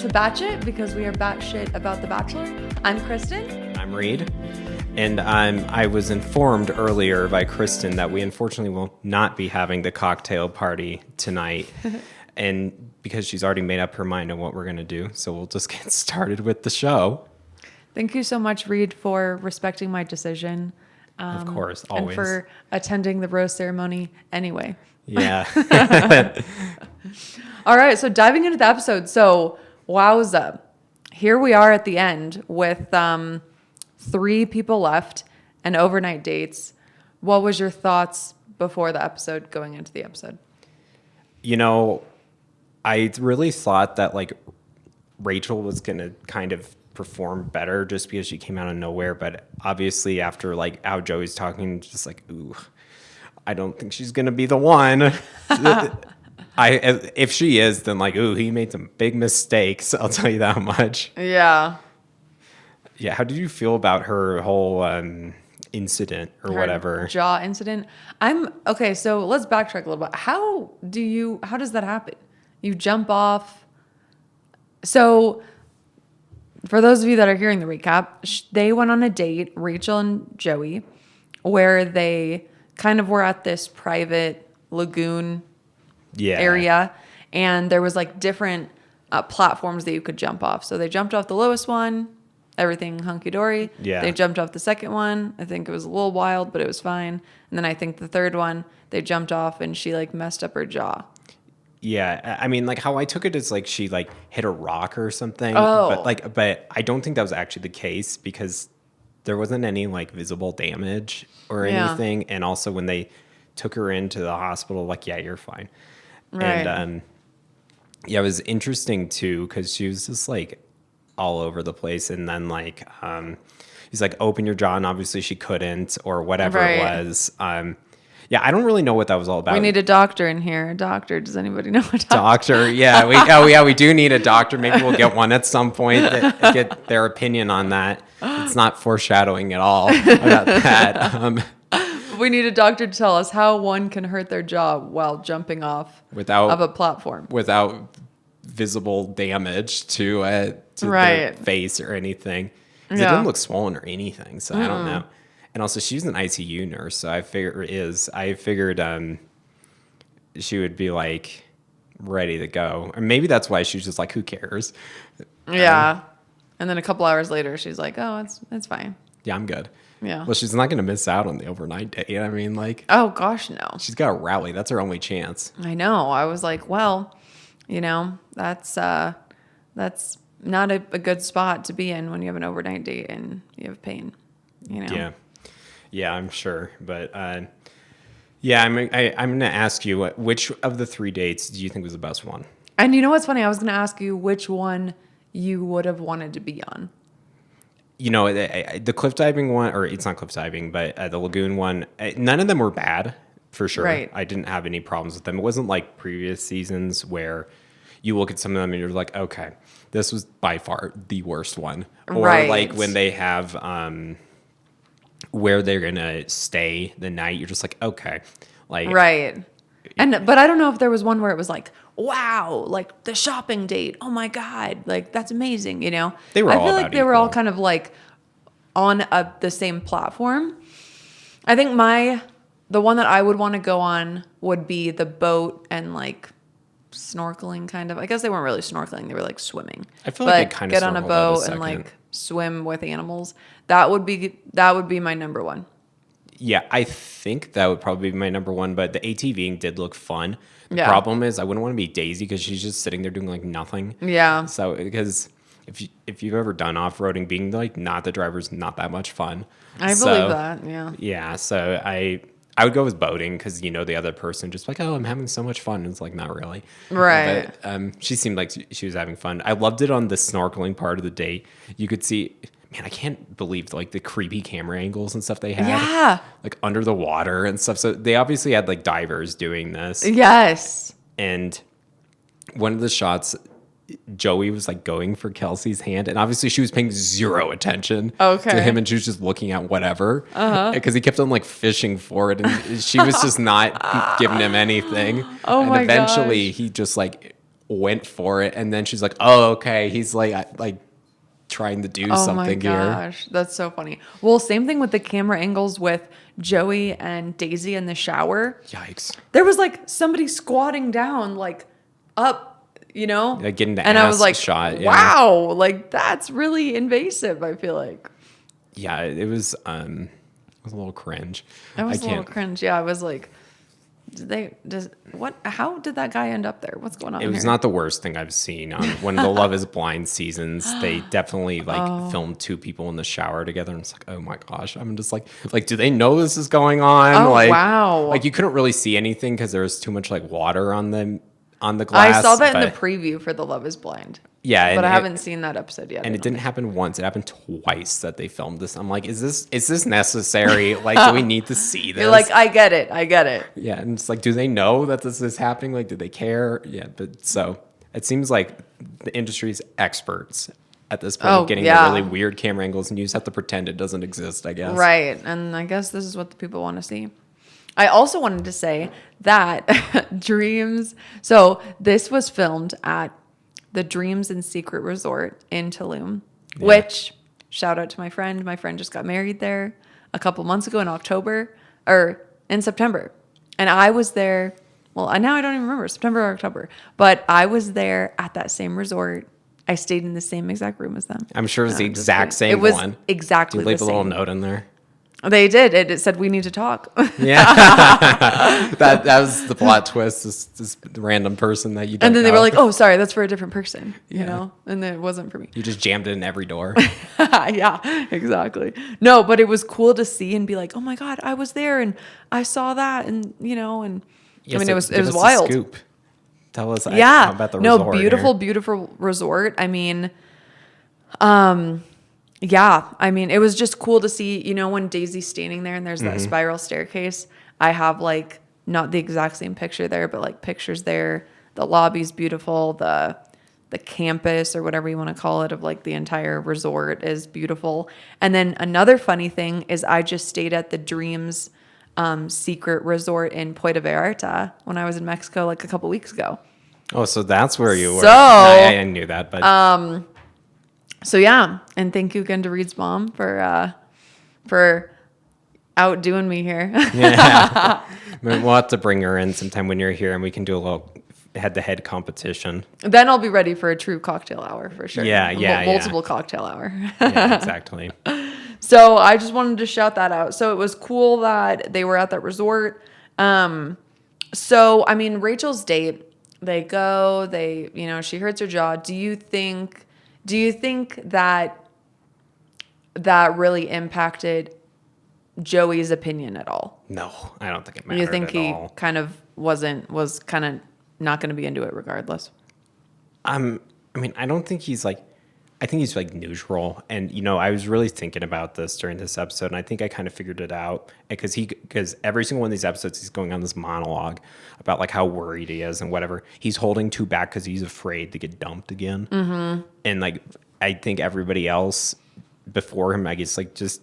to Batch It because we are batshit about The Bachelor. I'm Kristin. I'm Reid. And I was informed earlier by Kristin that we unfortunately will not be having the cocktail party tonight. And because she's already made up her mind on what we're going to do. So we'll just get started with the show. Thank you so much, Reid, for respecting my decision. Of course, always. And for attending the rose ceremony anyway. Yeah. All right, so diving into the episode. So, wowza. Here we are at the end with 3 people left and overnight dates. What was your thoughts before the episode, going into the episode? You know, I really thought that, like, Rachel was going to kind of perform better just because she came out of nowhere. But obviously after, like, how Joey's talking, just like, ooh, I don't think she's going to be the one. If she is, then, like, ooh, he made some big mistakes. I'll tell you that much. Yeah. Yeah. How did you feel about her whole incident or Her whatever? jaw incident. Okay. So let's backtrack a little bit. How does that happen? You jump off. So for those of you that are hearing the recap, they went on a date, Rachel and Joey, where they kind of were at this private lagoon area, and there was like different platforms that you could jump off. So they jumped off the lowest one, everything hunky-dory. Yeah. They jumped off the second one. I think it was a little wild, but it was fine. And then I think the third one, they jumped off and she like messed up her jaw. Yeah, I mean, like, how I took it is like she like hit a rock or something. Oh. But I don't think that was actually the case because there wasn't any like visible damage or anything. And also when they took her into the hospital, like, yeah, you're fine. Right. And yeah, it was interesting too because she was just like all over the place. And then like he's like, open your jaw, and obviously she couldn't or whatever it was. Yeah, I don't really know what that was all about. We need a doctor in here. A doctor. Does anybody know a doctor? Doctor, yeah. We do need a doctor. Maybe we'll get one at some point to get their opinion on that. It's not foreshadowing at all about that. We need a doctor to tell us how one can hurt their jaw while jumping off of a platform. Without visible damage to their face or anything. 'Cause it didn't look swollen or anything, so I don't know. And also, she's an ICU nurse, so I figured she would be like ready to go, or maybe that's why she's just like, who cares? Yeah. And then a couple hours later, she's like, oh, it's fine. Yeah, I'm good. Yeah. Well, she's not going to miss out on the overnight date. I mean, like, oh gosh, no. She's got to rally. That's her only chance. I know. I was like, well, that's not a good spot to be in when you have an overnight date and you have pain. Yeah, I'm sure. But yeah, I'm going to ask you, which of the 3 dates do you think was the best one? And you know what's funny? I was going to ask you which one you would have wanted to be on. You know, the cliff diving one, or it's not cliff diving, but the lagoon one, none of them were bad, for sure. Right. I didn't have any problems with them. It wasn't like previous seasons where you look at some of them and you're like, okay, this was by far the worst one. Or like when they have where they're going to stay the night, you're just like, okay. Like, right. But I don't know if there was one where it was like, wow, like the shopping date. Oh my God. Like, that's amazing. They were all I feel like they were all kind of like on the same platform. I think the one that I would want to go on would be the boat and like snorkeling kind of. I guess they weren't really snorkeling. They were like swimming. I feel like they kind of get on a boat and like swim with animals. That would be my number one. Yeah, I think that would probably be my number one, but the ATVing did look fun. The problem is I wouldn't want to be Daisy because she's just sitting there doing like nothing. Yeah. So because if you've ever done off-roading, being like not the driver's not that much fun. I believe that, yeah. Yeah, so I would go with boating because the other person just like, oh, I'm having so much fun. And it's like, not really. Right. But she seemed like she was having fun. I loved it on the snorkeling part of the day. You could see... Man, I can't believe like the creepy camera angles and stuff they had. Yeah. Like under the water and stuff. So they obviously had like divers doing this. Yes. And one of the shots, Joey was like going for Kelsey's hand. And obviously she was paying zero attention to him. And she was just looking at whatever. Because he kept on like fishing for it. And she was just not giving him anything. Oh and my eventually he just like went for it, and then she's like, "Oh, okay." He's like trying to do something here. Oh my gosh, that's so funny. Well, same thing with the camera angles with Joey and Daisy in the shower. Yikes! There was like somebody squatting down, like up, like getting the and ass I was like, shot. Wow, like that's really invasive. I feel like. Yeah, it was a little cringe. It was a little cringe. Yeah, I was like, how did that guy end up there? What's going on? It was not the worst thing I've seen on one of the Love is Blind seasons. They definitely filmed two people in the shower together, and it's like, oh my gosh. I'm just like, do they know this is going on? Oh, wow. Like you couldn't really see anything because there was too much like water on the glass. I saw that in the preview for the Love is Blind. Yeah, but I haven't seen that episode yet. And it didn't happen once; it happened twice that they filmed this. I'm like, is this necessary? Like, do we need to see this? You're like, I get it. Yeah, and it's like, do they know that this is happening? Like, do they care? Yeah, but so it seems like the industry's experts at this point of getting the really weird camera angles, and you just have to pretend it doesn't exist, I guess. Right, and I guess this is what the people want to see. I also wanted to say that Dreams. So this was filmed at the Dreams and Secret Resort in Tulum, which shout out to my friend. My friend just got married there a couple months ago in September. And I was there. Well, now I don't even remember, September or October, but I was there at that same resort. I stayed in the same exact room as them. I'm sure it's the exact same one. It was exactly the same. Leave a little note in there. They did. It said we need to talk. Yeah, that was the plot twist. This random person that you don't and then know. They were like, "Oh, sorry, that's for a different person." You know, and then it wasn't for me. You just jammed it in every door. Yeah, exactly. No, but it was cool to see and be like, "Oh my god, I was there and I saw that," and and yes, I mean, it was wild. Scoop. Tell us about the resort. Beautiful resort. I mean, yeah, I mean, it was just cool to see, when Daisy's standing there and there's that spiral staircase. I have like not the exact same picture there, but like pictures there. The lobby's beautiful. The campus or whatever you want to call it of like the entire resort is beautiful. And then another funny thing is I just stayed at the Dreams Secret Resort in Puerto Vallarta when I was in Mexico like a couple weeks ago. Oh, so that's where you were. So, I knew that, but so yeah, and thank you again to Reid's mom for outdoing me here. Yeah, we'll have to bring her in sometime when you're here, and we can do a little head-to-head competition. Then I'll be ready for a true cocktail hour for sure. Multiple cocktail hour. Yeah, exactly. So I just wanted to shout that out. So it was cool that they were at that resort. So I mean, Rachel's date, they go, she hurts her jaw. Do you think that really impacted Joey's opinion at all? No, I don't think it mattered. You think he all. kind of was kind of not going to be into it regardless? I mean, I don't think he's like, I think he's like neutral. And, I was really thinking about this during this episode, and I think I kind of figured it out because every single one of these episodes, he's going on this monologue about like how worried he is and whatever. He's holding two back because he's afraid to get dumped again. Mm-hmm. And like, I think everybody else before him, I guess, like just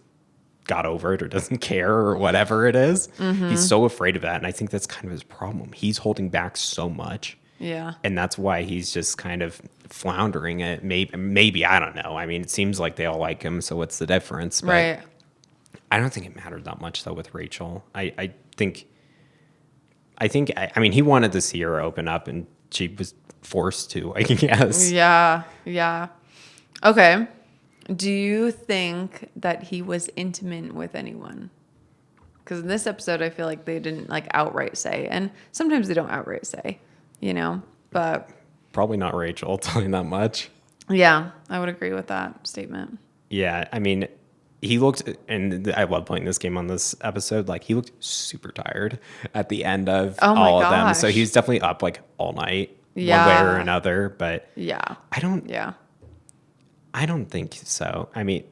got over it or doesn't care or whatever it is. Mm-hmm. He's so afraid of that. And I think that's kind of his problem. He's holding back so much. Yeah. And that's why he's just kind of floundering it. Maybe, I don't know. I mean, it seems like they all like him, so what's the difference? But right. I don't think it mattered that much, though, with Rachel. I mean, he wanted to see her open up, and she was forced to, I guess. Yeah. Okay. Do you think that he was intimate with anyone? Because in this episode, I feel like they didn't like outright say, and sometimes they don't outright say, but probably not Rachel, I'll tell you that much. Yeah, I would agree with that statement. Yeah, I mean, he looked, and I love playing this game on this episode, like he looked super tired at the end of all of them. So he was definitely up like all night, one way or another. But yeah, I don't think so. I mean,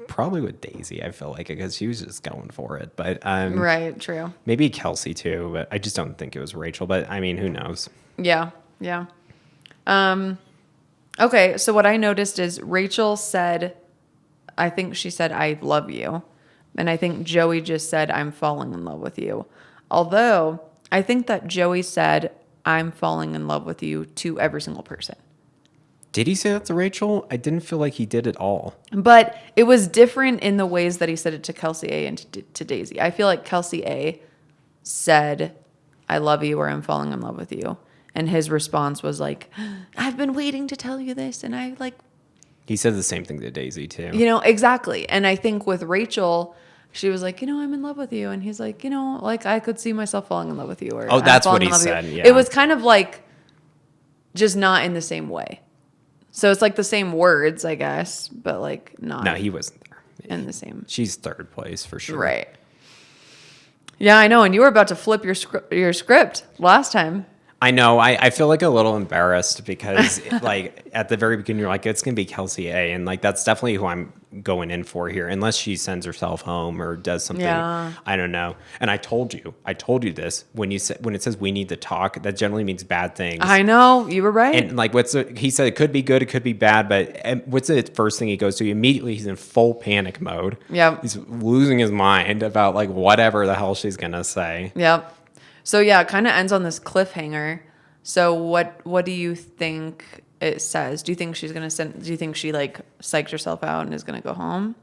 probably with Daisy, I feel like, because she was just going for it. But right, true. Maybe Kelsey too, but I just don't think it was Rachel. But I mean, who knows? Yeah. Okay, so what I noticed is Rachel said, I think she said, "I love you," and I think Joey just said, "I'm falling in love with you." Although I think that Joey said, I'm falling in love with you to every single person. Did he say that to Rachel? I didn't feel like he did at all. But it was different in the ways that he said it to Kelsey A and to Daisy. I feel like Kelsey A said, I love you, or I'm falling in love with you. And his response was like, I've been waiting to tell you this. And I like... He said the same thing to Daisy, too. You know, exactly. And I think with Rachel, she was like, I'm in love with you. And he's like, like I could see myself falling in love with you. Or oh, that's what he said. Yeah. It was kind of like just not in the same way. So it's like the same words, I guess, but like not. No, he wasn't there. In the same. She's third place for sure. Right. Yeah, I know. And you were about to flip your script last time. I know. I feel like a little embarrassed because like at the very beginning, you're like, it's going to be Kelsey A. And like, that's definitely who I'm going in for here, unless she sends herself home or does something. Yeah. I don't know. And I told you this when it says we need to talk, that generally means bad things. I know. You were right. And like, he said it could be good, it could be bad, but what's the first thing he goes to? Immediately he's in full panic mode. Yep. He's losing his mind about like whatever the hell she's going to say. Yep. So yeah, it kind of ends on this cliffhanger. So what do you think it says? Do you think she's gonna send? Do you think she like psyched herself out and is gonna go home?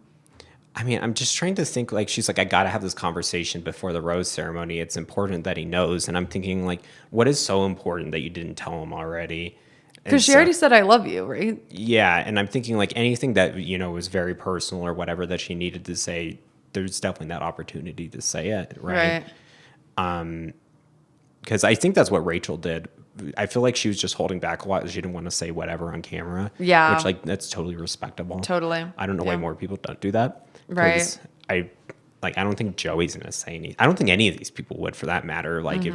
I mean, I'm just trying to think. Like, she's like, I gotta have this conversation before the rose ceremony. It's important that he knows. And I'm thinking, like, what is so important that you didn't tell him already? Because she already said I love you, right? Yeah, and I'm thinking like anything that was very personal or whatever that she needed to say. There's definitely that opportunity to say it, right? Because I think that's what Rachel did. I feel like she was just holding back a lot. She didn't want to say whatever on camera. Yeah. Which, like, that's totally respectable. Totally. I don't know why more people don't do that. Right. I don't think Joey's going to say anything. I don't think any of these people would, for that matter. Like, if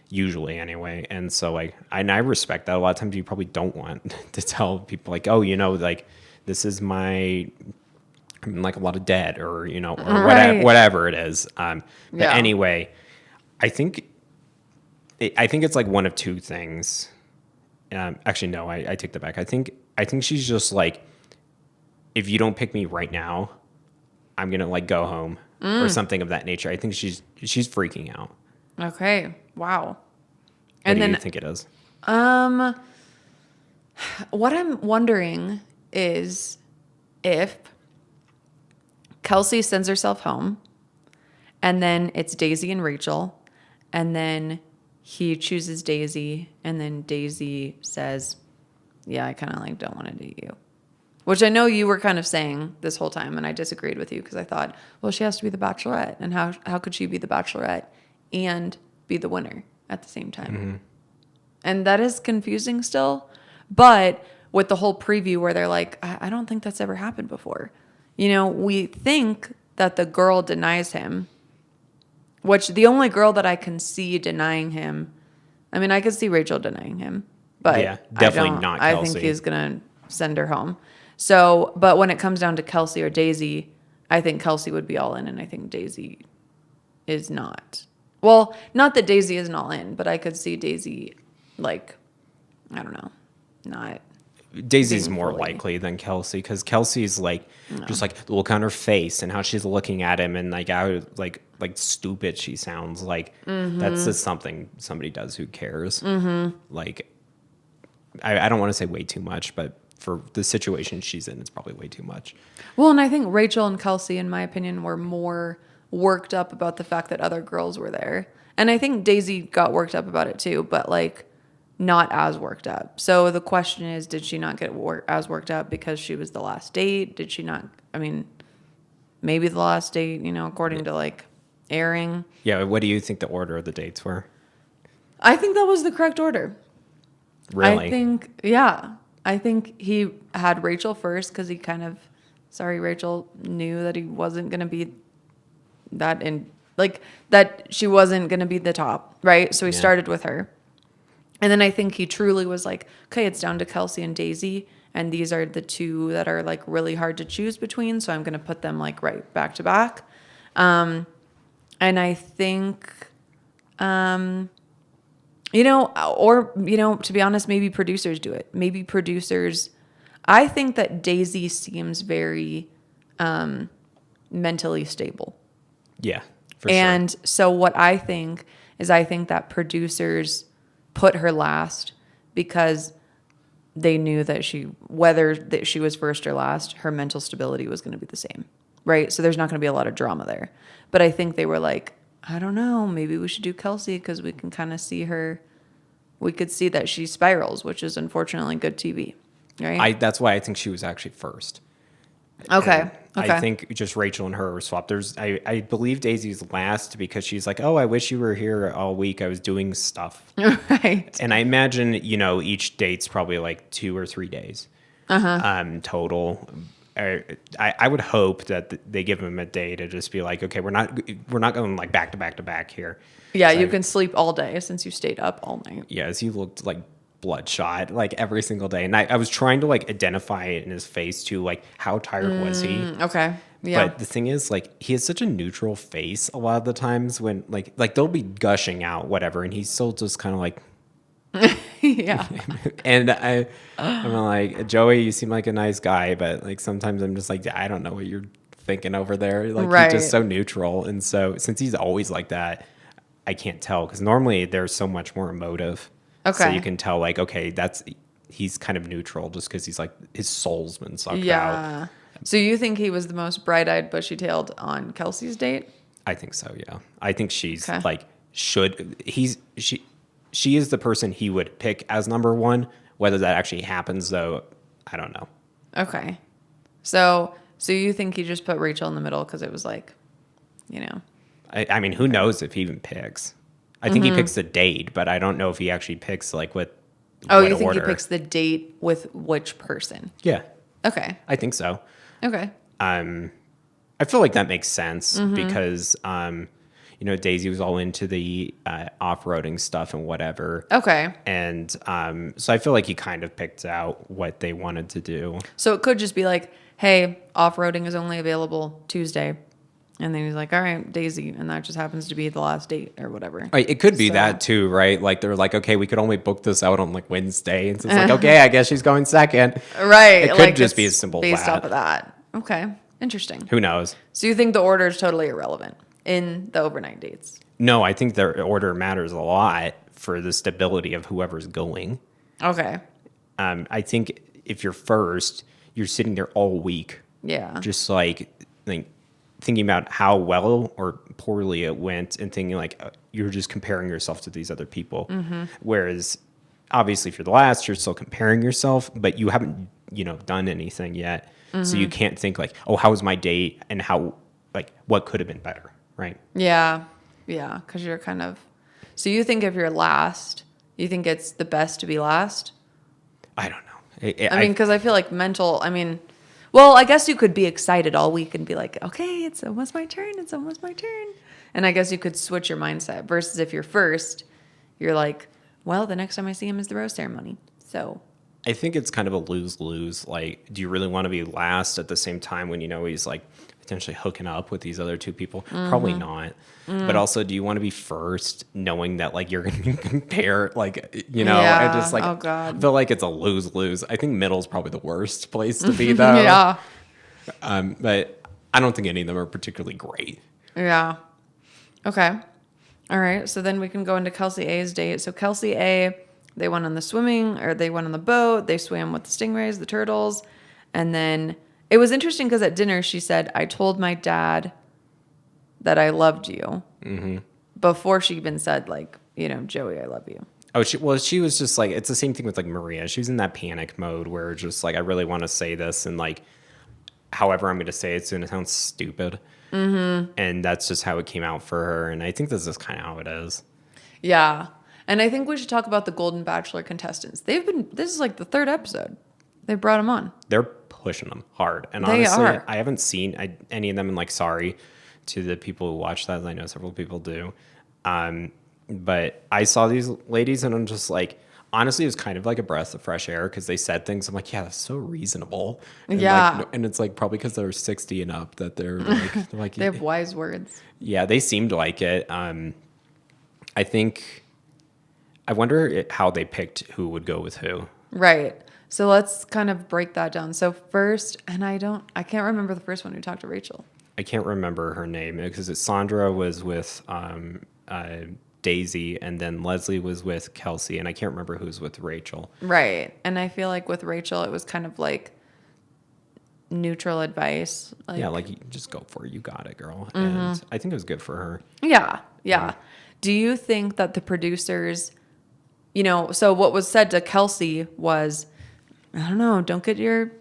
usually anyway. And so, like, I respect that. A lot of times you probably don't want to tell people, like, oh, like, this is my... like a lot of debt or, or whatever it is. But anyway, I think it's like one of two things. Actually, no, I take that back. I think she's just like, if you don't pick me right now, I'm going to like go home or something of that nature. I think she's freaking out. Okay. Wow. What do you think it is? What I'm wondering is if Kelsey sends herself home, and then it's Daisy and Rachel, and then he chooses Daisy, and then Daisy says, yeah, I kind of like don't want to date you. Which I know you were kind of saying this whole time, and I disagreed with you because I thought, well, she has to be the bachelorette, and how could she be the bachelorette and be the winner at the same time? Mm-hmm. And that is confusing still, but with the whole preview where they're like, I don't think that's ever happened before. We think that the girl denies him, which the only girl that I can see denying him, I mean, I could see Rachel denying him, but yeah, definitely not Kelsey. I think he's going to send her home. So, but when it comes down to Kelsey or Daisy, I think Kelsey would be all in, and I think Daisy is not. Well, not that Daisy isn't all in, but I could see Daisy, like, I don't know, not. Daisy's more likely than Kelsey, because Kelsey's like just like the look on her face and how she's looking at him, and like how like stupid she sounds. Like that's just something somebody does who cares. Like I don't want to say way too much, but for the situation she's in, it's probably way too much. Well, and I think Rachel and Kelsey, in my opinion, were more worked up about the fact that other girls were there, and I think Daisy got worked up about it too, but like not as worked up. So the question is, did she not get as worked up because she was the last date? Did she not? I mean, maybe the last date, according to like airing. Yeah. What do you think the order of the dates were? I think that was the correct order. Really? I think he had Rachel first because he Rachel knew that he wasn't going to be that she wasn't going to be the top, right? So he started with her. And then I think he truly was like, okay, it's down to Kelsey and Daisy, and these are the two that are like really hard to choose between, so I'm going to put them like right back to back. And I think, to be honest, maybe producers do it. Maybe producers, I think that Daisy seems very mentally stable. Yeah, for sure. And so what I think is that producers put her last because they knew that whether that she was first or last, her mental stability was going to be the same, right? So there's not going to be a lot of drama there. But I think they were like, I don't know, maybe we should do Kelsey because we can kind of see her. We could see that she spirals, which is unfortunately good TV, right? That's why I think she was actually first. Okay. I think just Rachel and her were swapped. I believe Daisy's last because she's like, oh, I wish you were here all week. I was doing stuff. Right. And I imagine, each date's probably like 2 or 3 days total. I would hope that they give him a day to just be like, okay, we're not going like back to back to back here. Yeah, you can sleep all day since you stayed up all night. Yes, he looked like bloodshot like every single day, and I was trying to like identify it in his face too, like how tired was he. Okay. Yeah. But the thing is, like, he has such a neutral face a lot of the times when like they'll be gushing out whatever, and he's still just kind of like yeah. And I'm like, Joey, you seem like a nice guy, but like sometimes I'm just like, I don't know what you're thinking over there. Like right. He's just so neutral, and so since he's always like that, I can't tell because normally they're so much more emotive. Okay. So you can tell, like, okay, he's kind of neutral just because he's like his soul's been sucked out. Yeah. So you think he was the most bright-eyed, bushy-tailed on Kelsey's date? I think so. Yeah. I think she's like she is the person he would pick as number one. Whether that actually happens, though, I don't know. Okay. So you think he just put Rachel in the middle because it was like, I mean, who knows if he even picks? I think he picks the date, but I don't know if he actually picks like what. Oh, you think he picks the date with which person? Yeah. Okay. I think so. Okay. I feel like that makes sense because, Daisy was all into the off-roading stuff and whatever. Okay. And so I feel like he kind of picked out what they wanted to do. So it could just be like, hey, off-roading is only available Tuesday. And then he's like, all right, Daisy. And that just happens to be the last date or whatever. Right, it could be that too, right? Like they're like, okay, we could only book this out on like Wednesday. And so it's like, okay, I guess she's going second. Right. It could just be as simple as that. Based off of that. Okay. Interesting. Who knows? So you think the order is totally irrelevant in the overnight dates? No, I think the order matters a lot for the stability of whoever's going. Okay. I think if you're first, you're sitting there all week. Yeah. Just like thinking about how well or poorly it went and thinking like you're just comparing yourself to these other people. Whereas obviously if you're the last, you're still comparing yourself, but you haven't, done anything yet. So you can't think like, oh, how was my date and how, like, what could have been better, right? Yeah. Yeah. Because you're kind of... So you think if you're last, you think it's the best to be last? I don't know. I mean, because I feel like well, I guess you could be excited all week and be like, okay, it's almost my turn. It's almost my turn. And I guess you could switch your mindset versus if you're first, you're like, well, the next time I see him is the rose ceremony. So I think it's kind of a lose-lose. Like, do you really want to be last at the same time when he's like potentially hooking up with these other two people? Probably not. But also, do you want to be first knowing that like you're going to be compared, like, Yeah. I just like, oh God. I feel like it's a lose-lose. I think middle's probably the worst place to be though. Yeah. But I don't think any of them are particularly great. Yeah. Okay. All right. So then we can go into Kelsey A's date. So Kelsey A, they went on the boat. They swam with the stingrays, the turtles. And then it was interesting because at dinner she said, I told my dad that I loved you before she even said like, Joey, I love you. Oh, she was just like, it's the same thing with like Maria. She was in that panic mode where just like, I really want to say this. And like, however I'm going to say it's going to sound stupid. And that's just how it came out for her. And I think this is kind of how it is. Yeah. And I think we should talk about the Golden Bachelor contestants. This is like the third episode. They brought them on. They're pushing them hard. And they honestly, are. I haven't seen any of them. And like, sorry to the people who watch that. I know several people do. But I saw these ladies and I'm just like, honestly, it was kind of like a breath of fresh air because they said things. I'm like, yeah, that's so reasonable. And yeah. And it's like probably because they're 60 and up that they're like they have wise words. Yeah, they seemed like it. I wonder how they picked who would go with who. Right. So let's kind of break that down. So first, and I can't remember the first one who talked to Rachel. I can't remember her name because Sandra was with Daisy, and then Leslie was with Kelsey, and I can't remember who was with Rachel. Right. And I feel like with Rachel, it was kind of like neutral advice. Like, yeah, like, you just go for it. You got it, girl. And I think it was good for her. Yeah. Do you think that the producers, so what was said to Kelsey was, I don't know, don't get your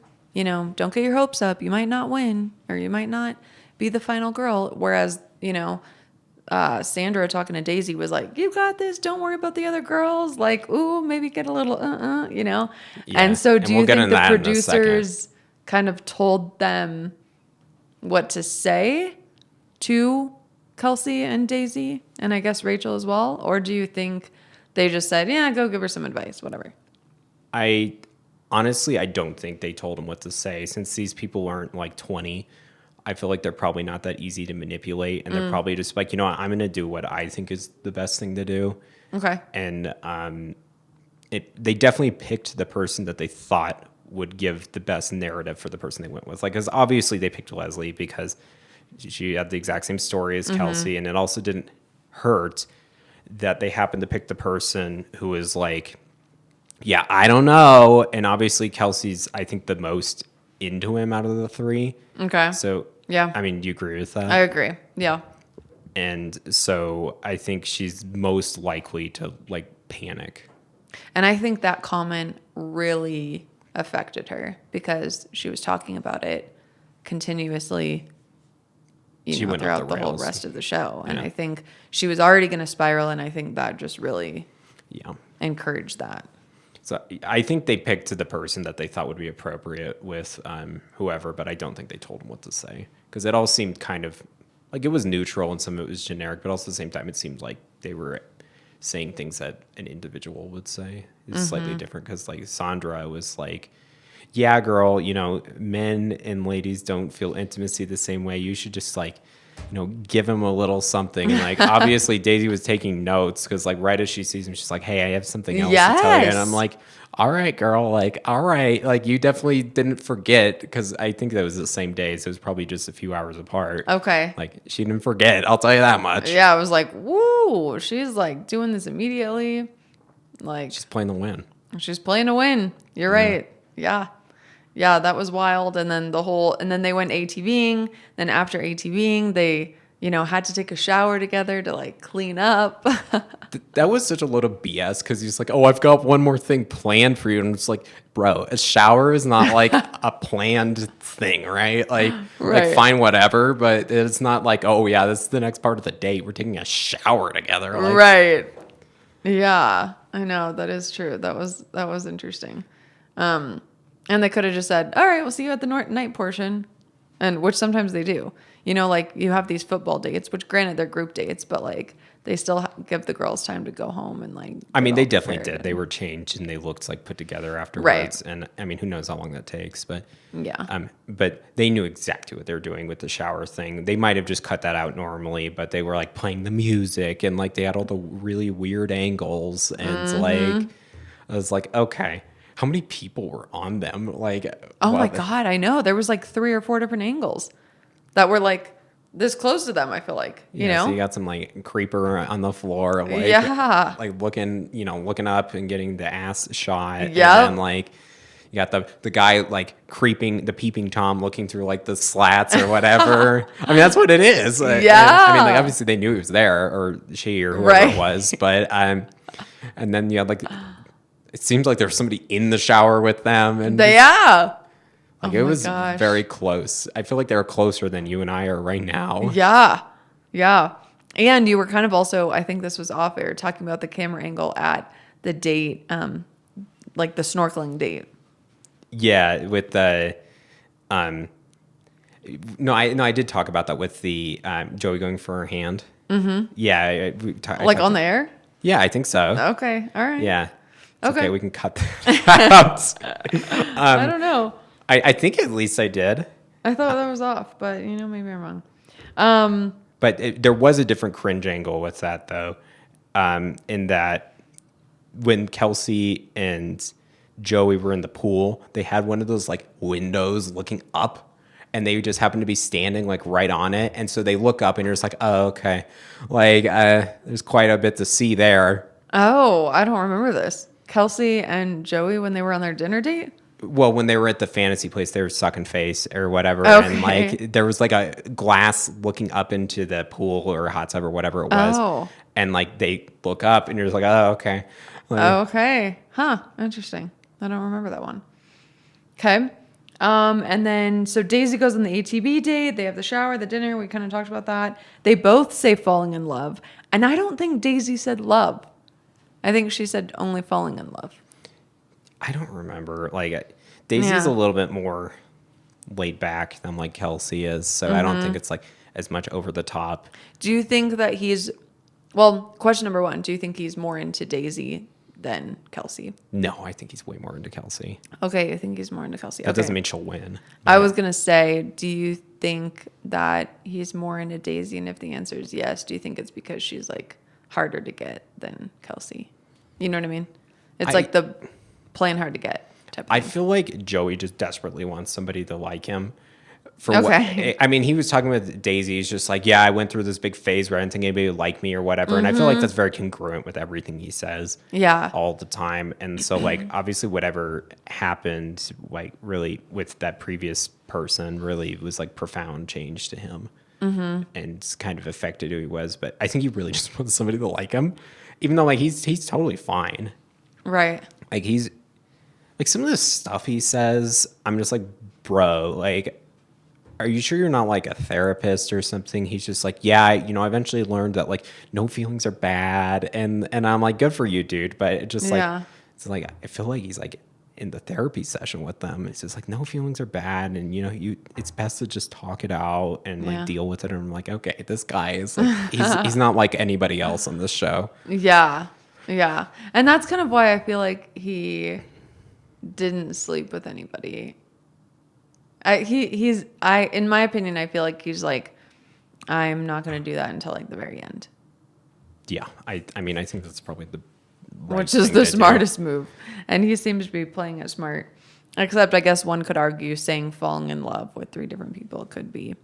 hopes up. You might not win, or you might not be the final girl. Whereas, Sandra talking to Daisy was like, you got this. Don't worry about the other girls. Like, ooh, maybe get a little, Yeah. And so do you think the producers kind of told them what to say to Kelsey and Daisy, and I guess Rachel as well? Or do you think they just said, yeah, go give her some advice, whatever? Honestly, I don't think they told them what to say. Since these people aren't like 20, I feel like they're probably not that easy to manipulate. And they're probably just like, what, I'm going to do what I think is the best thing to do. Okay. And they definitely picked the person that they thought would give the best narrative for the person they went with. Like, because obviously they picked Leslie because she had the exact same story as Kelsey. And it also didn't hurt that they happened to pick the person who is like, yeah, I don't know. And obviously Kelsey's, I think, the most into him out of the three. Okay. So, yeah. I mean, do you agree with that? I agree. Yeah. And so I think she's most likely to like panic. And I think that comment really affected her because she was talking about it continuously throughout the whole rest of the show. And I think she was already going to spiral, and I think that just really encouraged that. So I think they picked the person that they thought would be appropriate with whoever, but I don't think they told them what to say because it all seemed kind of like it was neutral and some of it was generic, but also at the same time it seemed like they were saying things that an individual would say. It's slightly different because like Sandra was like, yeah, girl, men and ladies don't feel intimacy the same way. You should just like, give him a little something. And like, obviously Daisy was taking notes because like right as she sees him, she's like, hey, I have something else to tell you. And I'm like, all right, girl, like, all right. Like you definitely didn't forget because I think that was the same day. So it was probably just a few hours apart. Okay. Like she didn't forget. I'll tell you that much. Yeah. I was like, woo, she's like doing this immediately. Like she's playing to win. She's playing to win. You're right. Yeah. Yeah, that was wild. And then and then they went ATVing. Then after ATVing, they, had to take a shower together to like clean up. That was such a load of BS because he's like, oh, I've got one more thing planned for you. And it's like, bro, a shower is not like a planned thing, right? Like fine, whatever. But it's not like, oh, yeah, this is the next part of the date. We're taking a shower together. Like, right. Yeah, I know. That is true. That was interesting. And they could have just said, all right, we'll see you at the night portion. And which sometimes they do. Like you have these football dates, which granted they're group dates, but like they still give the girls time to go home and like. I mean, they definitely did. They were changed and they looked like put together afterwards. Right. And I mean, who knows how long that takes, but. Yeah. But they knew exactly what they were doing with the shower thing. They might have just cut that out normally, but they were like playing the music and like they had all the really weird angles. And like, I was like, okay. How many people were on them? Like, oh my God, I know. There was like 3 or 4 different angles that were like this close to them, I feel like, you know? So you got some like creeper on the floor, like, like looking up and getting the ass shot. Yeah. And then like, you got the guy like the peeping Tom looking through like the slats or whatever. I mean, that's what it is. Yeah. I mean, like obviously they knew he was there or she or whoever it was, but, and then you had like, it seemed like there was somebody in the shower with them. And like it was very close. I feel like they were closer than you and I are right now. Yeah. Yeah. And you were kind of also, I think this was off air, talking about the camera angle at the date, like the snorkeling date. Yeah. With the, no, I did talk about that with the Joey going for her hand. Mm-hmm. Yeah. Like on the air? Yeah, I think so. Okay. All right. Yeah. Okay, we can cut that out. I don't know. I think at least I did. I thought that was off, but maybe I'm wrong. But there was a different cringe angle with that though, in that when Kelsey and Joey were in the pool, they had one of those like windows looking up, and they just happen to be standing like right on it. And so they look up and you're just like, oh, okay. Like, there's quite a bit to see there. Oh, I don't remember this. Kelsey and Joey, when they were on their dinner date? Well, when they were at the fantasy place, they were sucking face or whatever. Okay. And like, there was like a glass looking up into the pool or hot tub or whatever it was. Oh. And like, they look up and you're just like, oh, okay. Like, Okay. Huh. Interesting. I don't remember that one. Okay. And then, so Daisy goes on the ATV date. They have the shower, the dinner. We kind of talked about that. They both say falling in love. And I don't think Daisy said love. I think she said only falling in love. I don't remember. Like, Daisy's a little bit more laid back than like Kelsey is. So I don't think it's like as much over the top. Do you think that well, question number one, do you think he's more into Daisy than Kelsey? No, I think he's way more into Kelsey. Okay, I think he's more into Kelsey. That doesn't mean she'll win. I was going to say, do you think that he's more into Daisy? And if the answer is yes, do you think it's because she's like harder to get than Kelsey? You know what I mean? It's like the playing hard to get type of I thing. feel like Joey just desperately wants somebody to like him. I mean, he was talking with Daisy. He's just like, yeah, I went through this big phase where I didn't think anybody would like me or whatever. And I feel like that's very congruent with everything he says all the time. And so, like, obviously whatever happened, like, really with that previous person really was, like, profound change to him. And kind of affected who he was. But I think he really just wants somebody to like him. Even though, like, he's totally fine. Right. Like, he's... Like, some of the stuff he says, I'm just like, bro, like... Are you sure you're not like a therapist or something? He's just like, yeah, I eventually learned that like no feelings are bad. And I'm like, good for you, dude. But it just like, it's like, I feel like he's like in the therapy session with them. It's just like, no feelings are bad. And it's best to just talk it out and like deal with it. And I'm like, okay, this guy is like, he's not like anybody else on this show. Yeah. Yeah. And that's kind of why I feel like he didn't sleep with anybody. In my opinion, I feel like he's like, I'm not going to do that until like the very end. Yeah. I mean, I think that's probably the right which is thing the to smartest move. And he seems to be playing it smart. Except I guess one could argue saying falling in love with 3 different people could be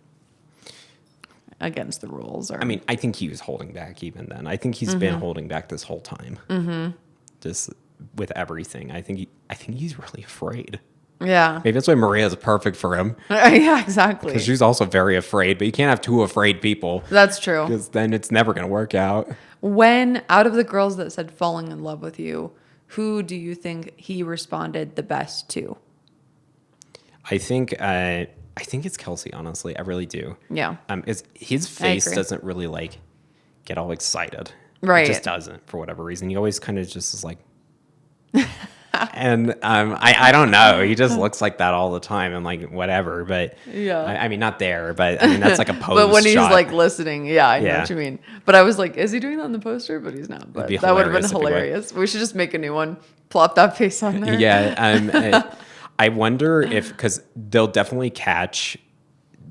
against the rules. Or I mean, I think he was holding back even then. I think he's been holding back this whole time. Just with everything. I think he's really afraid. Yeah. Maybe that's why Maria's perfect for him. Yeah, exactly. Because she's also very afraid, but you can't have 2 afraid people. That's true. Because then it's never going to work out. When, out of the girls that said falling in love with you, who do you think he responded the best to? I think it's Kelsey, honestly. I really do. Yeah. His face doesn't really like get all excited. Right. It just doesn't for whatever reason. He always kind of just is like... And I don't know. He just looks like that all the time and like whatever. But yeah, I mean not there. But I mean that's like a pose. But when he's shot. like listening, yeah, I know what you mean. But I was like, is he doing that on the poster? But he's not. But that would have been hilarious. We should just make a new one. Plop that face on there. Yeah. I wonder if because they'll definitely catch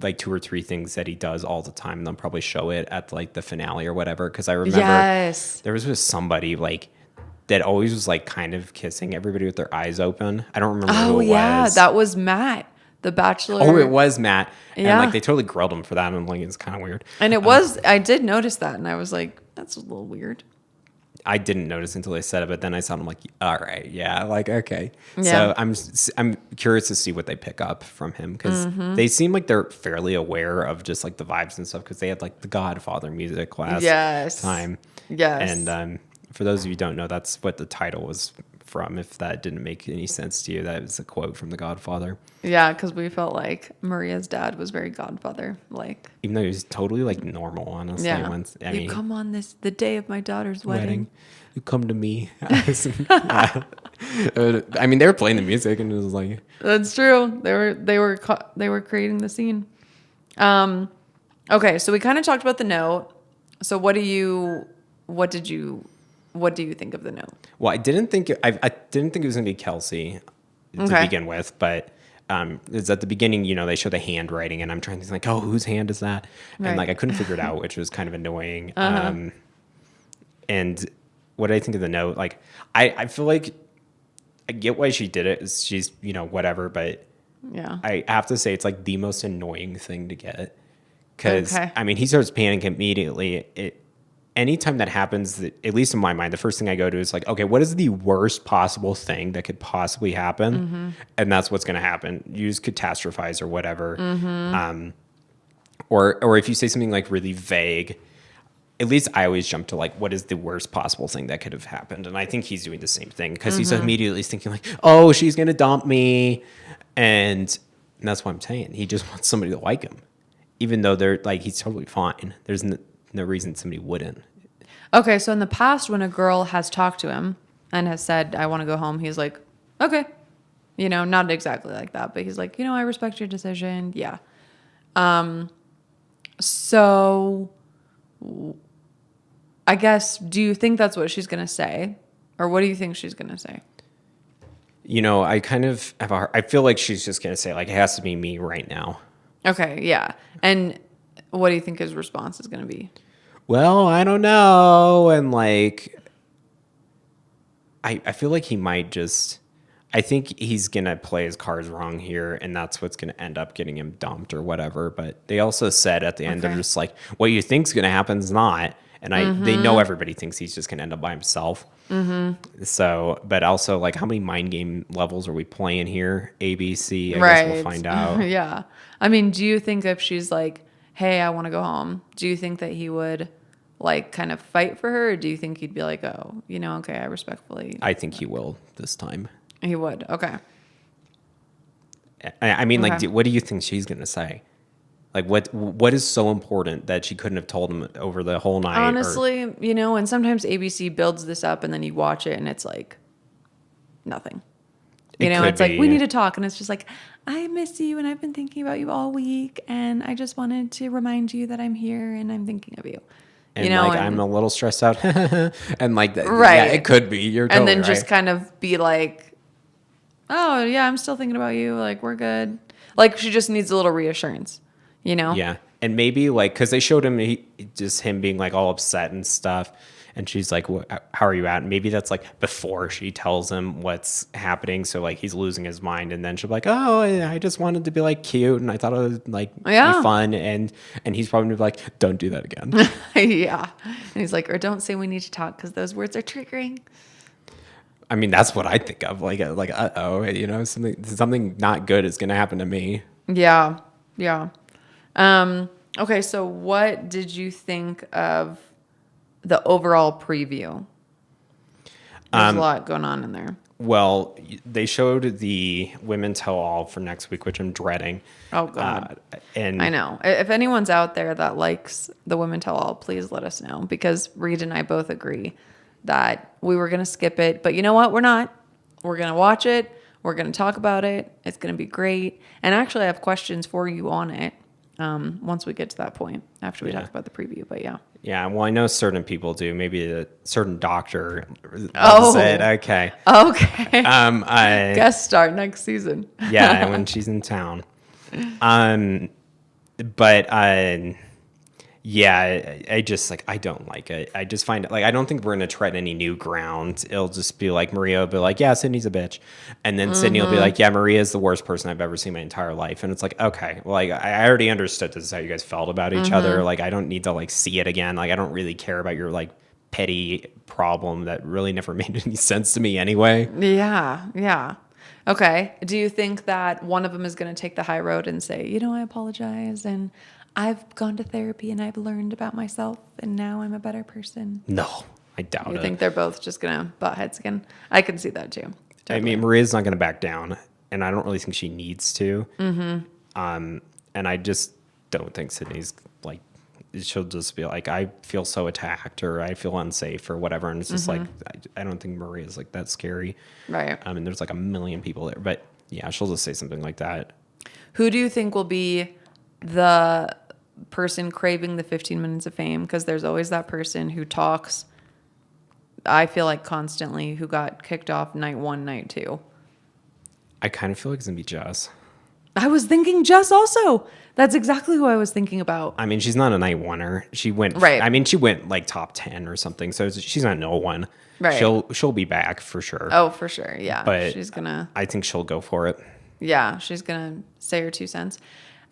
like 2 or 3 things that he does all the time. And they'll probably show it at like the finale or whatever. Because I remember there was somebody like. That always was like kind of kissing everybody with their eyes open. I don't remember who it was. That was Matt, the Bachelor. Oh, it was Matt. And like they totally grilled him for that. And I'm like, it's kind of weird. And it was, I did notice that. And I was like, that's a little weird. I didn't notice until they said it, but then I saw them like, all right, yeah, like, okay. Yeah. So I'm curious to see what they pick up from him because they seem like they're fairly aware of just like the vibes and stuff because they had like the Godfather music last time. Yes. And for those of you who don't know, that's what the title was from. If that didn't make any sense to you, that was a quote from The Godfather. Yeah, because we felt like Maria's dad was very Godfather-like. Even though he was totally like normal, honestly. Yeah. I mean, come on the day of my daughter's wedding. You come to me. I mean, they were playing the music, and it was like that's true. They were creating the scene. Okay, so we kind of talked about the note. So what do you think of the note? Well, I didn't think it was going to be Kelsey to begin with, but it's at the beginning, they show the handwriting, and I'm trying to think like, oh, whose hand is that? Right. And like I couldn't figure it out, which was kind of annoying. And what did I think of the note? Like I feel like I get why she did it. She's whatever, but Yeah. I have to say it's like the most annoying thing to get. Because, I mean, he starts panicking immediately. Anytime that happens, at least in my mind, the first thing I go to is like, okay, what is the worst possible thing that could possibly happen? And that's what's going to happen. You just catastrophize or whatever. Or if you say something like really vague, at least I always jump to like, what is the worst possible thing that could have happened? And I think he's doing the same thing because he's immediately thinking like, oh, she's going to dump me. And that's what I'm saying. He just wants somebody to like him, even though they're like, he's totally fine. There's no reason somebody wouldn't. Okay. So in the past, when a girl has talked to him and has said, I want to go home, he's like, okay. You know, not exactly like that, but he's like, you know, I respect your decision. Yeah. So I guess, do you think that's what she's going to say? Or what do you think she's going to say? You know, I kind of have I feel like she's just going to say like, it has to be me right now. Okay. Yeah. And what do you think his response is going to be? Well, I don't know. And like, I feel like he might just, I think he's going to play his cards wrong here. And that's what's going to end up getting him dumped or whatever. But they also said at the end, they're just like, what you think's going to happen is not. And they know everybody thinks he's just going to end up by himself. So, but also like how many mind game levels are we playing here? A, B, C, I guess we'll find out. Yeah. I mean, do you think if she's like, hey, I want to go home, do you think that he would like kind of fight for her? Or do you think he'd be like, oh, you know, okay, I respectfully. I think he will this time. He would. Okay. I mean, like, what do you think she's going to say? Like, what is so important that she couldn't have told him over the whole night? Honestly, you know, and sometimes ABC builds this up and then you watch it and it's like nothing. You know, it's like, we need to talk. And it's just like, I miss you and I've been thinking about you all week. And I just wanted to remind you that I'm here and I'm thinking of you. And you know, like, I'm a little stressed out. And like, right. Yeah, it could be. You're totally and then right. just kind of be like, oh, yeah, I'm still thinking about you. Like, we're good. Like, she just needs a little reassurance, you know? Yeah. And maybe like, because they showed him just him being like all upset and stuff. And she's like, how are you at? And maybe that's like before she tells him what's happening. So like he's losing his mind. And then she'll be like, oh, I just wanted to be like cute. And I thought it would like be fun. And he's probably gonna be like, don't do that again. Yeah. And he's like, or don't say we need to talk because those words are triggering. I mean, that's what I think of. Like, uh-oh, you know, something not good is going to happen to me. Yeah. Yeah. Okay. So what did you think of the overall preview? There's a lot going on in there. Well, they showed the women tell all for next week, which I'm dreading. Oh God. And I know. If anyone's out there that likes the women tell all, please let us know, because Reid and I both agree that we were going to skip it, but you know what? We're not. We're going to watch it. We're going to talk about it. It's going to be great. And actually I have questions for you on it. Once we get to that point after we talk about the preview, but yeah. Yeah, well, I know certain people do. Maybe a certain doctor said, okay. Okay. I guest star next season. Yeah, when she's in town. But yeah, I just like, I don't like it. I just find it like, I don't think we're going to tread any new ground. It'll just be like, Maria will be like, yeah, Sydney's a bitch. And then Sydney will be like, yeah, Maria is the worst person I've ever seen in my entire life. And it's like, okay, well, like, I already understood this is how you guys felt about each other. Like, I don't need to like see it again. Like, I don't really care about your like petty problem that really never made any sense to me anyway. Yeah. Yeah. Okay. Do you think that one of them is going to take the high road and say, you know, I apologize and I've gone to therapy and I've learned about myself and now I'm a better person? No, I doubt it. You think they're both just going to butt heads again? I can see that too. Totally. I mean, Maria's not going to back down, and I don't really think she needs to. And I just don't think Sydney's like, she'll just be like, I feel so attacked or I feel unsafe or whatever. And it's just like, I don't think Maria's like that scary. Right. And there's like a million people there, but yeah, she'll just say something like that. Who do you think will be the person craving the 15 minutes of fame? Because there's always that person who talks, I feel like constantly, who got kicked off night 1, night 2. I kind of feel like it's going to be Jess. I was thinking Jess also. That's exactly who I was thinking about. I mean, she's not a night oneer. She went, right. I mean, she went like top 10 or something. So she's not no one. Right. She'll be back for sure. Oh, for sure. Yeah. But she's going to. I think she'll go for it. Yeah, she's going to say her 2 cents.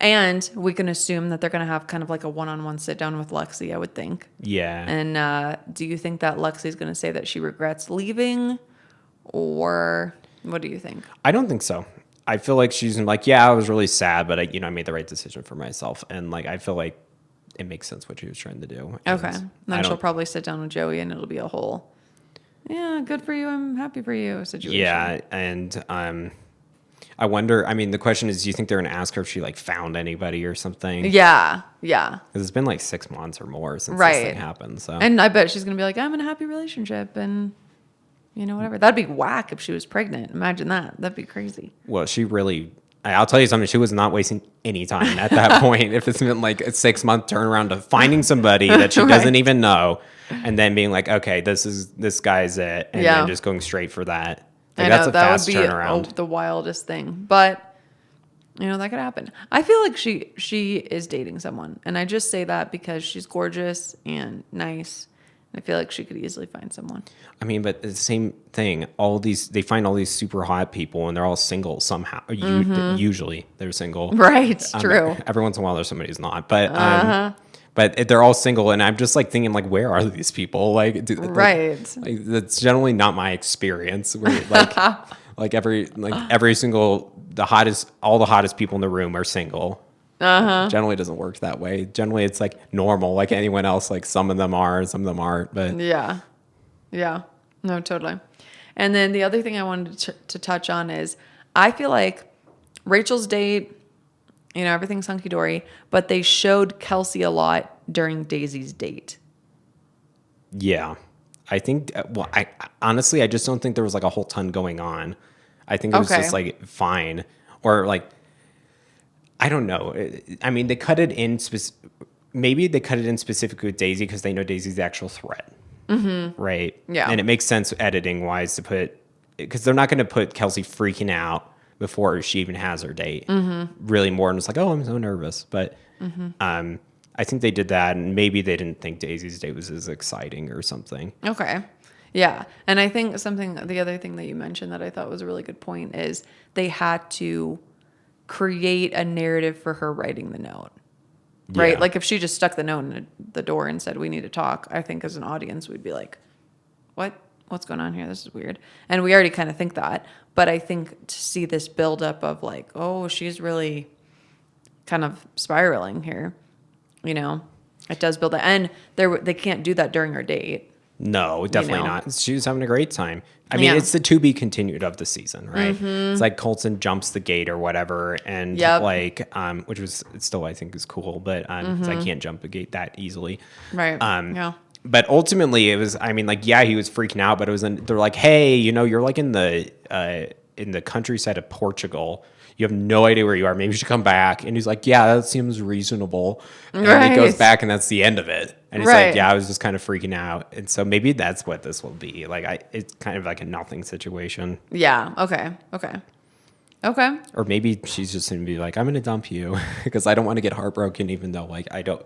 And we can assume that they're going to have kind of like a one-on-one sit down with Lexi, I would think. Yeah. And do you think that Lexi's going to say that she regrets leaving? Or what do you think? I don't think so. I feel like she's like, yeah, I was really sad, but I made the right decision for myself. And like, I feel like it makes sense what she was trying to do. Okay. Then she'll probably sit down with Joey and it'll be a whole, yeah, good for you. I'm happy for you situation. Yeah. And I wonder, the question is, do you think they're going to ask her if she like found anybody or something? Yeah. Yeah. Because it's been like 6 months or more since this thing happened. So. And I bet she's going to be like, I'm in a happy relationship and, whatever. That'd be whack if she was pregnant. Imagine that. That'd be crazy. Well, I'll tell you something. She was not wasting any time at that point. If it's been like a 6-month turnaround to finding somebody that she doesn't even know and then being like, okay, this guy's it. And then just going straight for that. Like, that's a fast turnaround. The wildest thing. But, that could happen. I feel like she is dating someone. And I just say that because she's gorgeous and nice. I feel like she could easily find someone. But the same thing. They find all these super hot people, and they're all single somehow. Usually, they're single. Right, true. Every once in a while, there's somebody who's not. But they're all single, and I'm just like thinking, like, where are these people? Like, like that's generally not my experience. Where, like every single all the hottest people in the room are single. Generally doesn't work that way. Generally it's like normal, like anyone else. Like some of them are, some of them aren't. But yeah, no, totally. And then the other thing I wanted to touch on is I feel like Rachel's date, everything's hunky dory, but they showed Kelsey a lot during Daisy's date. Yeah, I think. I honestly, I just don't think there was like a whole ton going on. I think it was just like fine, or like. I don't know. They cut it in. Maybe they cut it in specifically with Daisy because they know Daisy's the actual threat, right? Yeah, and it makes sense editing wise to put because they're not going to put Kelsey freaking out before she even has her date. Really, more and it's like, oh, I'm so nervous. But I think they did that, and maybe they didn't think Daisy's date was as exciting or something. Okay. Yeah, and I think the other thing that you mentioned that I thought was a really good point is they had to create a narrative for her writing the note, right? Like if she just stuck the note in the door and said, we need to talk, I think as an audience, we'd be like, what's going on here? This is weird. And we already kind of think that, but I think to see this buildup of like, oh, she's really kind of spiraling here, it does build it. And they can't do that during her date. No, definitely not. She was having a great time. It's the to be continued of the season, right? It's like Colton jumps the gate or whatever, and which was still I think is cool, but 'cause I can't jump the gate that easily, right? But ultimately, it was. He was freaking out, but it was. They're like, hey, you're like in the countryside of Portugal. You have no idea where you are. Maybe you should come back. And he's like, yeah, that seems reasonable. And he goes back, and that's the end of it. And he's like, yeah, I was just kind of freaking out. And so maybe that's what this will be. Like, it's kind of like a nothing situation. Yeah. Okay. Or maybe she's just going to be like, I'm going to dump you because I don't want to get heartbroken, even though, like, I don't.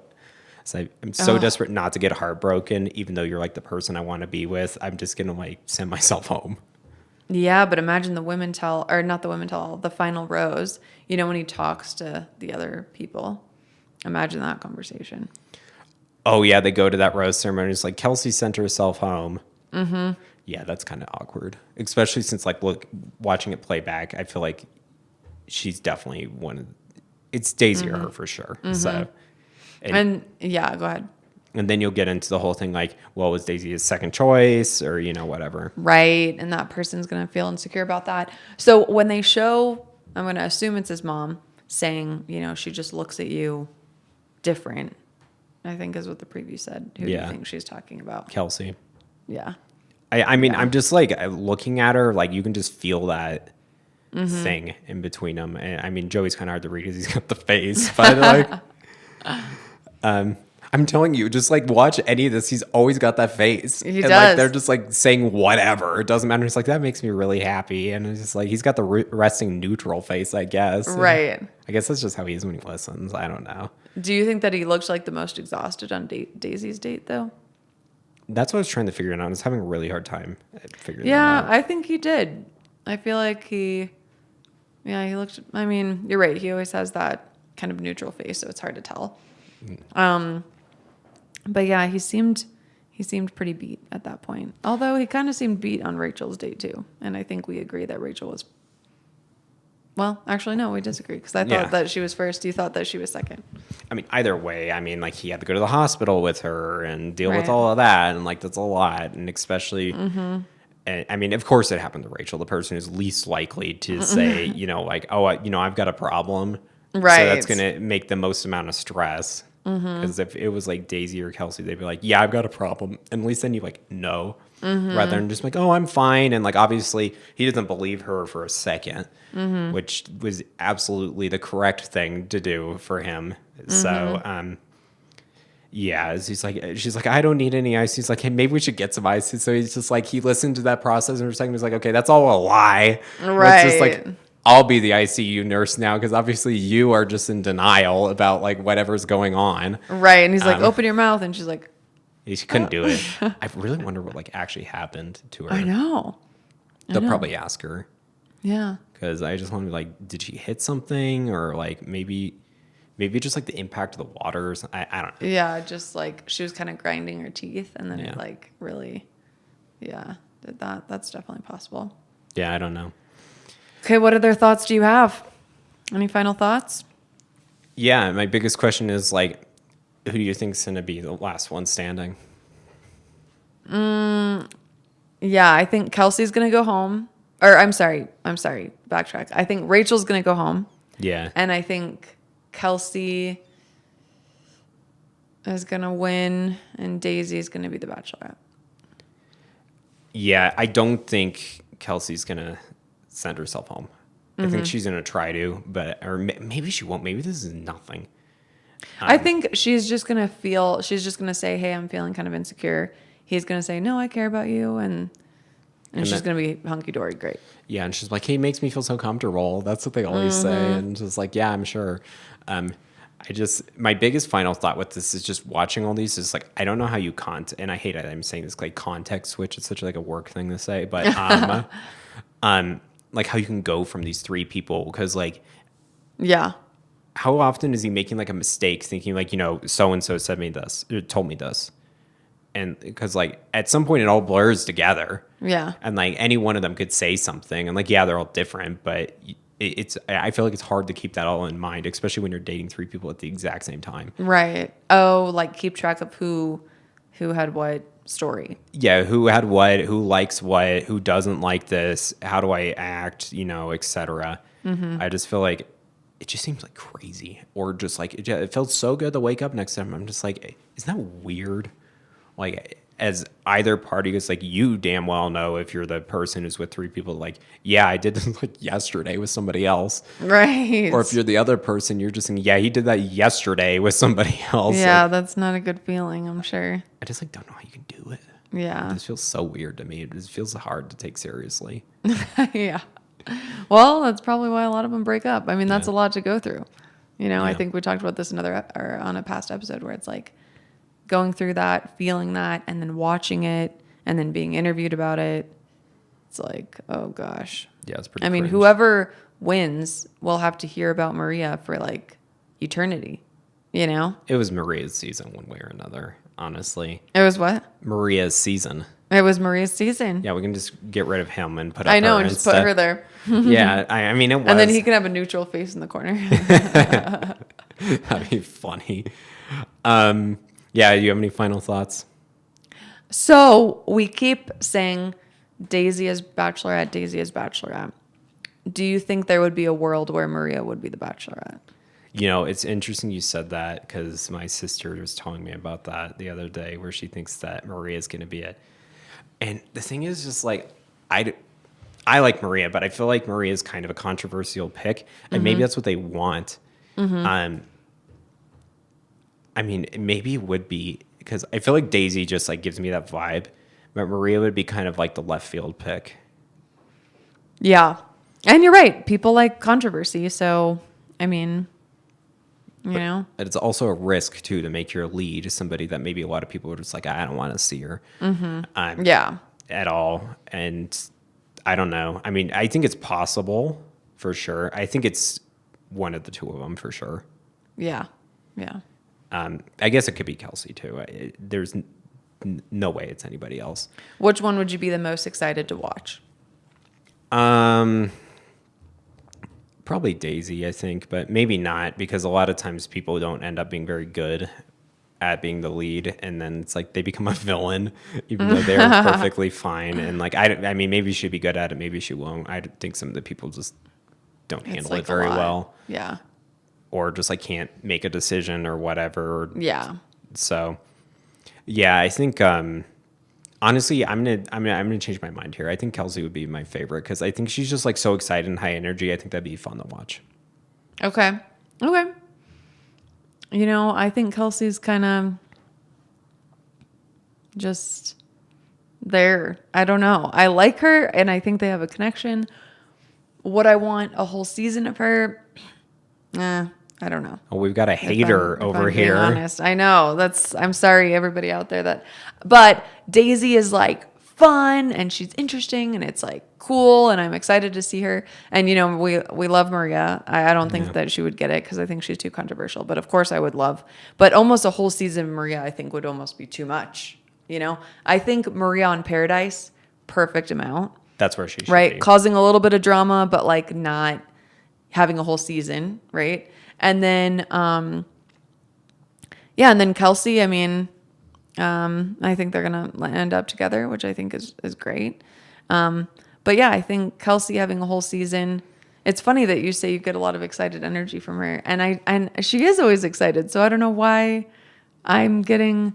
So I'm so desperate not to get heartbroken, even though you're, like, the person I want to be with. I'm just going to, like, send myself home. Yeah, but imagine the final rose, when he talks to the other people. Imagine that conversation. Oh, yeah, they go to that rose ceremony. It's like Kelsey sent herself home. Yeah, that's kind of awkward. Especially since, like, watching it play back, I feel like she's definitely it's Daisy or her for sure. So, and yeah, go ahead. And then you'll get into the whole thing like, well, was Daisy his second choice or, whatever. Right. And that person's going to feel insecure about that. So when they show, I'm going to assume it's his mom saying, she just looks at you different, I think is what the preview said. Who do you think she's talking about? Kelsey. Yeah. I'm just like looking at her, like you can just feel that thing in between them. And Joey's kind of hard to read because he's got the face, but like, I'm telling you, just like watch any of this. He's always got that face. He does. Like they're just like saying whatever. It doesn't matter. It's like, that makes me really happy. And it's just like, he's got the resting neutral face, I guess. Right. And I guess that's just how he is when he listens. I don't know. Do you think that he looks like the most exhausted on Daisy's date though? That's what I was trying to figure out. I was having a really hard time figuring that out. Yeah, I think he did. I feel like he Yeah, he looked, I mean, you're right. He always has that kind of neutral face, so it's hard to tell. But yeah, he seemed pretty beat at that point. Although he kind of seemed beat on Rachel's date too. And I think we agree that Rachel was, well, actually, no, we disagree because I thought that she was first. You thought that she was second. I mean, either way, I mean, like he had to go to the hospital with her and deal with all of that. And like, that's a lot. And especially, and, I mean, of course it happened to Rachel, the person who's least likely to say, you know, like, oh, I've got a problem. Right. So that's going to make the most amount of stress. Because if it was like Daisy or Kelsey, they'd be like, yeah, I've got a problem. And at least then you like know, rather than just like, oh, I'm fine. And like, obviously he doesn't believe her for a second, which was absolutely the correct thing to do for him. So, yeah, she's like, I don't need any ice. He's like, hey, maybe we should get some ice. So he's just like, he listened to that process and for a second he's like, okay, that's all a lie. Right. It's just like, I'll be the ICU nurse now because obviously you are just in denial about like whatever's going on. Right. And he's like, open your mouth. And she's like, she couldn't do it. I really wonder what like actually happened to her. I know. They'll probably ask her. Yeah. Because I just want to be like, did she hit something or like maybe just like the impact of the water or something. I don't know. Yeah. Just like she was kind of grinding her teeth and then it like really, did that. That's definitely possible. Yeah. I don't know. Okay, what other thoughts do you have? Any final thoughts? Yeah, my biggest question is like, who do you think is going to be the last one standing? Yeah, I think Kelsey's going to go home. Or I'm sorry, backtrack. I think Rachel's going to go home. Yeah. And I think Kelsey is going to win and Daisy is going to be the bachelorette. Yeah, I don't think Kelsey's going to send herself home. I think she's going to try to, or maybe she won't. Maybe this is nothing. I think she's just going to say, hey, I'm feeling kind of insecure. He's going to say, no, I care about you. And she's going to be hunky-dory great. Yeah, and she's like, hey, it makes me feel so comfortable. That's what they always say. And just like, yeah, I'm sure. My biggest final thought with this is just watching all these is like, I don't know how you and I hate it. I'm saying this like context switch. It's such like a work thing to say, but like how you can go from these three people because like, yeah, how often is he making like a mistake thinking like, you know, so-and-so said me this, or told me this. And because like at some point it all blurs together. Yeah. And like any one of them could say something and like, yeah, they're all different, but I feel like it's hard to keep that all in mind, especially when you're dating three people at the exact same time. Right. Oh, like keep track of who had what story. Yeah. Who had what, who likes what, who doesn't like this, how do I act, you know, etc. I just feel like it just seems like crazy or just like, it felt so good to wake up next time. I'm just like, isn't that weird? Like as either party goes like, you damn well know if you're the person who's with three people, like, yeah, I did this like yesterday with somebody else. Right. Or if you're the other person, you're just saying, yeah, he did that yesterday with somebody else. Yeah, like, that's not a good feeling, I'm sure. I just like don't know how you can do it. Yeah. It just feels so weird to me. It just feels hard to take seriously. Yeah. Well, that's probably why a lot of them break up. I mean, that's a lot to go through. You know, I think we talked about this on a past episode where it's like going through that, feeling that, and then watching it, and then being interviewed about it. It's like, oh gosh. Yeah, it's pretty. I mean, whoever wins will have to hear about Maria for like eternity. You know, it was Maria's season one way or another. Honestly, it was what? Maria's season. It was Maria's season. Yeah, we can just get rid of him and put. Up I know, her and just put her there. Yeah, I mean, it was. And then he can have a neutral face in the corner. That'd be funny. Yeah, do you have any final thoughts? So we keep saying Daisy is bachelorette, Daisy is bachelorette. Do you think there would be a world where Maria would be the bachelorette? You know, it's interesting you said that because my sister was telling me about that the other day where she thinks that Maria is going to be it. And the thing is just like, I like Maria, but I feel like Maria is kind of a controversial pick. And maybe that's what they want. I mean, maybe it would be because I feel like Daisy just like gives me that vibe. But Maria would be kind of like the left field pick. Yeah. And you're right. People like controversy. So, I mean... You know, it's also a risk too to make your lead somebody that maybe a lot of people are just like, I don't want to see her, yeah, at all. And I don't know. I mean, I think it's possible, for sure. I think it's one of the two of them for sure. Yeah. Yeah. I guess it could be Kelsey too. There's no way it's anybody else. Which one would you be the most excited to watch? Probably Daisy, I think, but maybe not, because a lot of times people don't end up being very good at being the lead, and then it's like they become a villain, even though they're perfectly fine. And like, I mean, maybe she'd be good at it, maybe she won't. I think some of the people just don't handle like it very well. Yeah. Or just like can't make a decision or whatever. Yeah. So, yeah, I think honestly, I'm gonna change my mind here. I think Kelsey would be my favorite because I think she's just like so excited and high energy. I think that'd be fun to watch. Okay. You know, I think Kelsey's kind of just there. I don't know. I like her, and I think they have a connection. Would I want a whole season of her? I don't know. Oh, we've got a hater over if I'm being here. Honest, I know. I'm sorry, everybody out there but Daisy is like fun and she's interesting and it's like cool and I'm excited to see her. And you know, we love Maria. I don't think that she would get it because I think she's too controversial. But of course, I would love. But almost a whole season of Maria, I think, would almost be too much. You know, I think Maria on Paradise, perfect amount. That's where she should right, be. Causing a little bit of drama, but like not having a whole season, right? And then, and then Kelsey, I mean, I think they're going to end up together, which I think is great. But yeah, I think Kelsey having a whole season, it's funny that you say you get a lot of excited energy from her. And she is always excited. So I don't know why I'm getting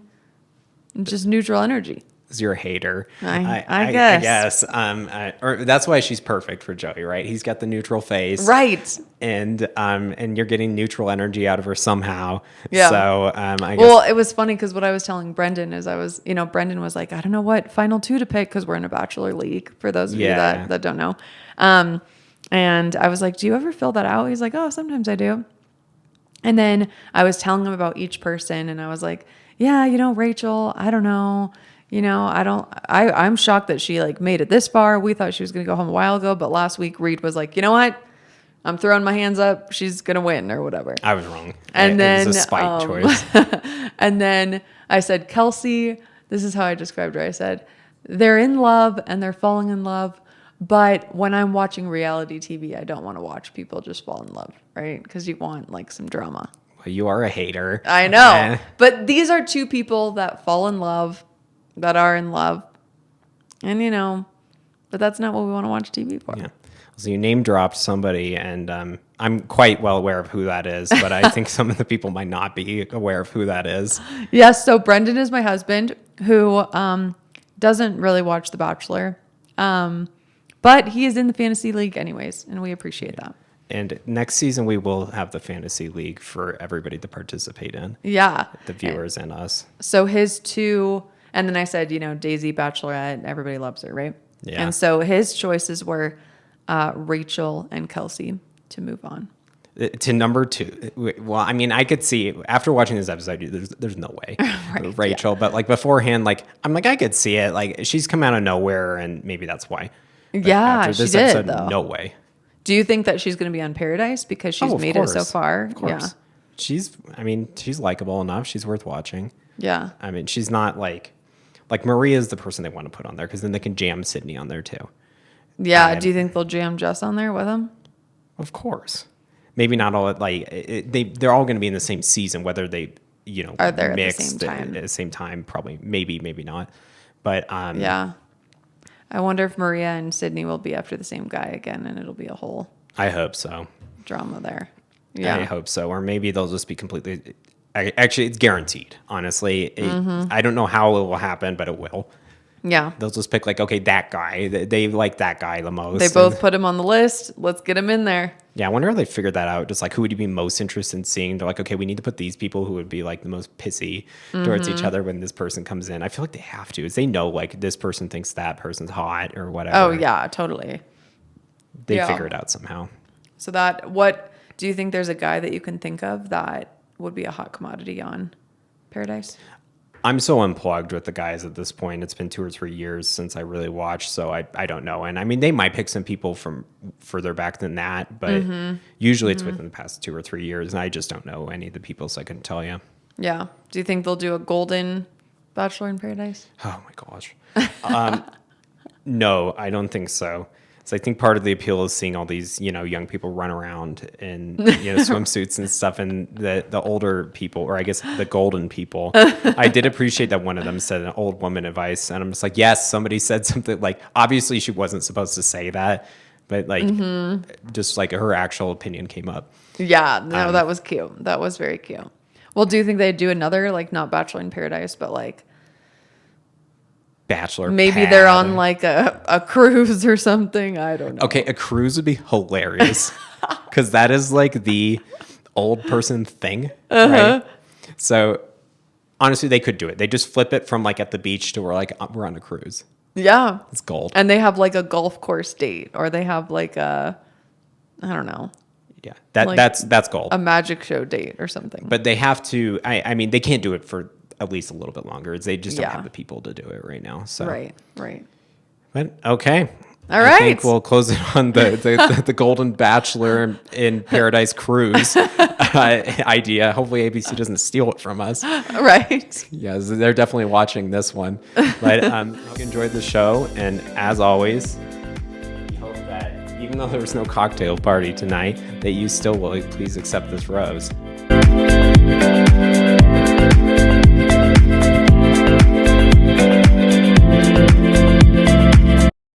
just neutral energy. You're a hater. I guess. Or that's why she's perfect for Joey, right? He's got the neutral face. Right. And you're getting neutral energy out of her somehow. Yeah. So I guess. Well, it was funny because what I was telling Brendan is Brendan was like, I don't know what final two to pick because we're in a bachelor league for those of you that don't know. And I was like, do you ever fill that out? He's like, oh, sometimes I do. And then I was telling him about each person and I was like, yeah, Rachel, I don't know. I'm shocked that she like made it this far. We thought she was going to go home a while ago, but last week Reid was like, you know what? I'm throwing my hands up. She's going to win or whatever. I was wrong. And then, it was a spite choice. And then I said, Kelsey, this is how I described her. I said, they're in love and they're falling in love. But when I'm watching reality TV, I don't want to watch people just fall in love, right? Because you want like some drama. Well, you are a hater. I know. But these are two people that fall in love, that are in love. And, but that's not what we want to watch TV for. Yeah. So you name dropped somebody, and I'm quite well aware of who that is, but I think some of the people might not be aware of who that is. Yes. So Brendan is my husband who doesn't really watch The Bachelor, but he is in the fantasy league anyways, and we appreciate that. And next season, we will have the fantasy league for everybody to participate in. Yeah. The viewers and us. So his two, and then I said, Daisy, Bachelorette, everybody loves her, right? Yeah. And so his choices were Rachel and Kelsey to move on. To number two. Well, I mean, I could see after watching this episode, there's no way Right, Rachel, but like beforehand, like I'm like, I could see it. Like she's come out of nowhere and maybe that's why. But yeah, she did episode, though. No way. Do you think that she's going to be on Paradise because she's made it so far? Of course. Yeah. She's likable enough. She's worth watching. Yeah. I mean, she's not like Maria's the person they want to put on there because then they can jam Sydney on there too. Yeah. Do you think they'll jam Jess on there with him? Of course. Maybe not all they're all going to be in the same season, whether they, are there mixed at the same time, probably, maybe not. But yeah. I wonder if Maria and Sydney will be after the same guy again and it'll be a whole I hope so. Drama there. Yeah. I hope so. Or maybe they'll just be completely actually it's guaranteed, honestly. I don't know how it will happen, but it will. Yeah. They'll just pick like, that guy. They like that guy the most. They both put him on the list. Let's get him in there. Yeah, I wonder if they figured that out. Just like who would you be most interested in seeing? They're like, okay, we need to put these people who would be like the most pissy towards each other when this person comes in. I feel like they have to. Is they know like this person thinks that person's hot or whatever. Oh yeah, totally. They figure it out somehow. So what do you think there's a guy that you can think of that would be a hot commodity on Paradise? I'm so unplugged with the guys at this point. It's been 2 or 3 years since I really watched, so I don't know. And I mean, they might pick some people from further back than that, but usually it's within the past 2 or 3 years, and I just don't know any of the people, so I couldn't tell you. Yeah. Do you think they'll do a golden Bachelor in Paradise? Oh my gosh. No, I don't think so. So I think part of the appeal is seeing all these, young people run around in swimsuits and stuff, and the older people, or I guess the golden people. I did appreciate that one of them said an old woman advice, and I'm just like, yes, somebody said something like, obviously she wasn't supposed to say that, but like, just like her actual opinion came up. Yeah, no, that was cute. That was very cute. Well, do you think they'd do another, like, not Bachelor in Paradise, but like Bachelor maybe pad. they're on like a cruise or something? I don't know. Okay, a cruise would be hilarious because that is like the old person thing, right? So honestly, they could do it. They just flip it from like at the beach to where like we're on a cruise. Yeah. It's gold. And they have like a golf course date, or they have like I don't know. Yeah, like that's gold. A magic show date or something. But they have to, I mean, they can't do it for at least a little bit longer. They just don't have the people to do it right now. So Right. But okay. All right. I think we'll close it on the Golden Bachelor in Paradise cruise idea. Hopefully ABC doesn't steal it from us. Right. Yes, they're definitely watching this one. But hope you enjoyed the show. And as always, we hope that even though there was no cocktail party tonight, that you still will please accept this rose.